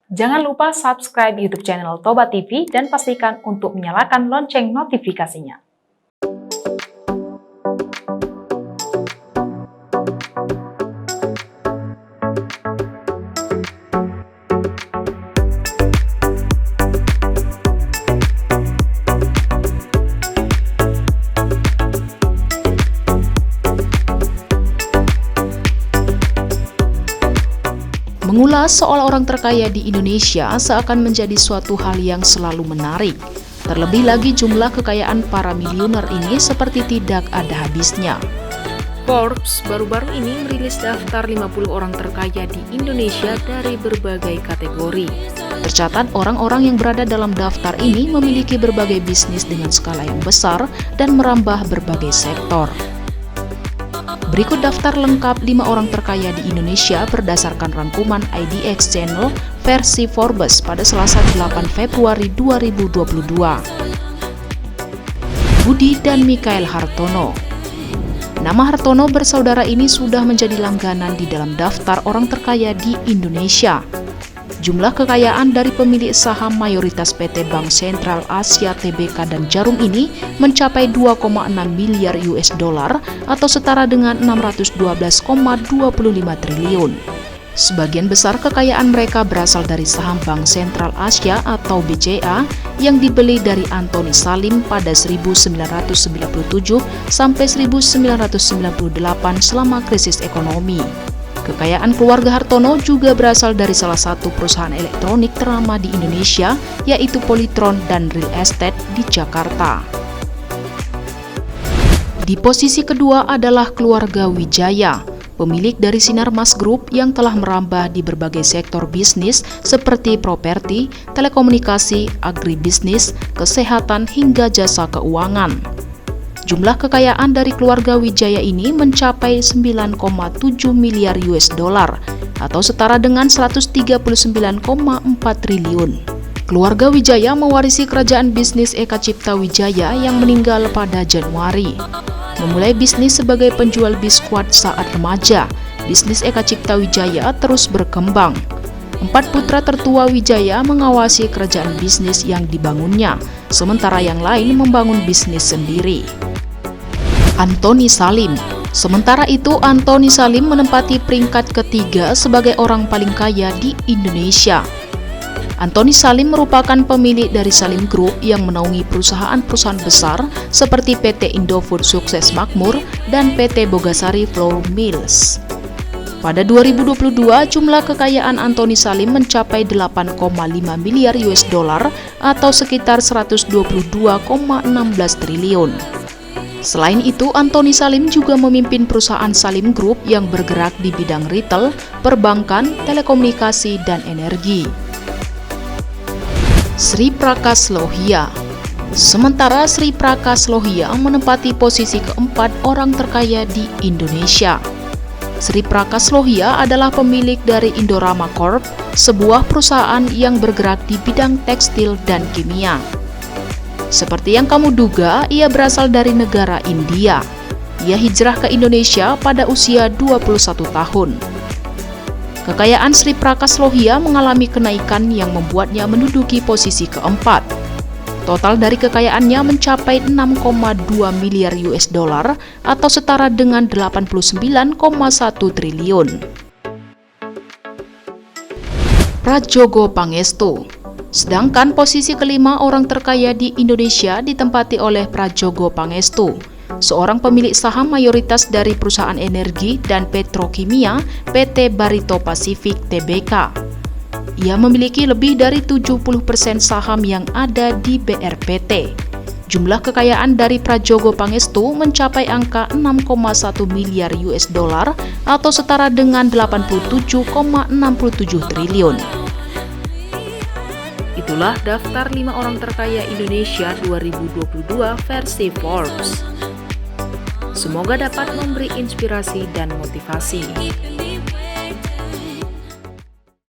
Jangan lupa subscribe YouTube channel Toba TV dan pastikan untuk menyalakan lonceng notifikasinya. Mengulas soal orang terkaya di Indonesia seakan menjadi suatu hal yang selalu menarik. Terlebih lagi jumlah kekayaan para miliuner ini seperti tidak ada habisnya. Forbes baru-baru ini merilis daftar 50 orang terkaya di Indonesia dari berbagai kategori. Tercatat orang-orang yang berada dalam daftar ini memiliki berbagai bisnis dengan skala yang besar dan merambah berbagai sektor. Berikut daftar lengkap 5 orang terkaya di Indonesia berdasarkan rangkuman IDX Channel versi Forbes pada Selasa 8 Februari 2022. Budi dan Mikael Hartono. Nama Hartono bersaudara ini sudah menjadi langganan di dalam daftar orang terkaya di Indonesia. Jumlah kekayaan dari pemilik saham mayoritas PT Bank Sentral Asia Tbk dan Jarum ini mencapai 2,6 miliar US dollar atau setara dengan 612,25 triliun. Sebagian besar kekayaan mereka berasal dari saham Bank Sentral Asia atau BCA yang dibeli dari Antoni Salim pada 1997 sampai 1998 selama krisis ekonomi. Kekayaan keluarga Hartono juga berasal dari salah satu perusahaan elektronik ternama di Indonesia, yaitu Polytron dan Real Estate di Jakarta. Di posisi kedua adalah keluarga Wijaya, pemilik dari Sinarmas Group yang telah merambah di berbagai sektor bisnis seperti properti, telekomunikasi, agribisnis, kesehatan, hingga jasa keuangan. Jumlah kekayaan dari keluarga Wijaya ini mencapai 9,7 miliar US dollar atau setara dengan 139,4 triliun. Keluarga Wijaya mewarisi kerajaan bisnis Eka Cipta Wijaya yang meninggal pada Januari. Memulai bisnis sebagai penjual biskuat saat remaja, bisnis Eka Cipta Wijaya terus berkembang. 4 putra tertua Wijaya mengawasi kerajaan bisnis yang dibangunnya, sementara yang lain membangun bisnis sendiri. Antoni Salim. Sementara itu, Antoni Salim menempati peringkat ketiga sebagai orang paling kaya di Indonesia. Antoni Salim merupakan pemilik dari Salim Group yang menaungi perusahaan-perusahaan besar seperti PT Indofood Sukses Makmur dan PT Bogasari Flour Mills. Pada 2022, jumlah kekayaan Antoni Salim mencapai 8,5 miliar US dollar atau sekitar 122,16 triliun. Selain itu, Antoni Salim juga memimpin perusahaan Salim Group yang bergerak di bidang retail, perbankan, telekomunikasi, dan energi. Sri Prakas Lohia. Sementara Sri Prakas Lohia menempati posisi keempat orang terkaya di Indonesia. Sri Prakas Lohia adalah pemilik dari Indorama Corp, sebuah perusahaan yang bergerak di bidang tekstil dan kimia. Seperti yang kamu duga, ia berasal dari negara India. Ia hijrah ke Indonesia pada usia 21 tahun. Kekayaan Sri Prakas Lohia mengalami kenaikan yang membuatnya menduduki posisi keempat. Total dari kekayaannya mencapai 6,2 miliar US dollar atau setara dengan 89,1 triliun. Prajogo Pangestu. Sedangkan posisi kelima orang terkaya di Indonesia ditempati oleh Prajogo Pangestu, seorang pemilik saham mayoritas dari perusahaan energi dan petrokimia PT Barito Pacific Tbk. Ia memiliki lebih dari 70% saham yang ada di BRPT. Jumlah kekayaan dari Prajogo Pangestu mencapai angka 6,1 miliar US dollar atau setara dengan 87,67 triliun. Itulah daftar 5 orang terkaya Indonesia 2022 versi Forbes. Semoga dapat memberi inspirasi dan motivasi.